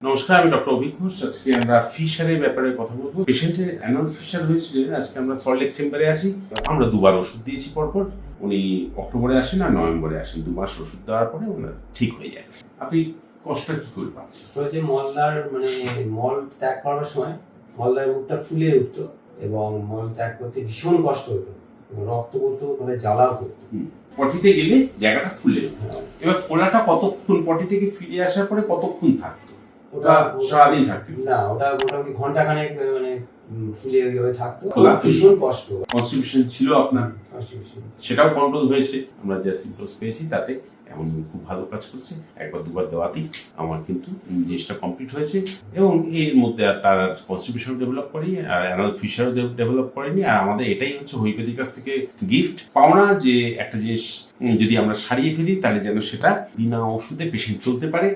নমস্কার, আমি ডক্টর অভিক ঘোষ। আজকে আমরা ফিশারের ব্যাপারে কথা বলবো। পেশেন্টের অ্যানুয়াল ফিশার হয়েছিল। আজকে আমরা সল্টলেক চেম্বারে আছি। আমরা দুবার ওষুধ দিয়েছি পরপর। উনি অক্টোবরে আসেন আর নভেম্বরে আসেন। 2 মাস ওষুধ দেওয়ার পরে ওনার ঠিক হয়ে যায়। আপনি কষ্টটা কি করে পাচ্ছেন? হয়েছে মলদার মল ত্যাগ করার সময় মলদার মুখটা ফুলে উঠতো এবং মল ত্যাগ করতে ভীষণ কষ্ট হতো, রক্ত করতো, জ্বালাও করতো। পটিতে গেলে জায়গাটা ফুলে যেত। এবার ফোলাটা কতক্ষণ, পটি থেকে ফিরে আসার পরে কতক্ষণ থাকতো? ওটা সারাদিন থাকতো না, ওটা মোটামুটি ঘন্টাখানেক ফুলে ওইভাবে থাকতো। ফোলা ভীষণ কষ্ট। কনস্টিপেশন ছিল আপনার, সেটাও কন্ট্রোল হয়েছে। আমরা যা সিম্পটমস পেয়েছি তাতে এমন খুব ভালো কাজ করছে। একবার দুবার দেওয়াতেই আমার কিন্তু জিনিসটা কমপ্লিট হয়েছে এবং এর মধ্যে আর তার কনস্টিপেশন ডেভেলপ করেনি আর অ্যানাল ফিশারও ডেভেলপ করেনি। আর আমাদের এটাই হচ্ছে হোমিওপ্যাথির কাছ থেকে গিফট পাওনা, যে একটা জিনিস যদি আমরা সারিয়ে ফেলি তাহলে যেন সেটা বিনা ওষুধে পেশেন্ট চলতে পারে।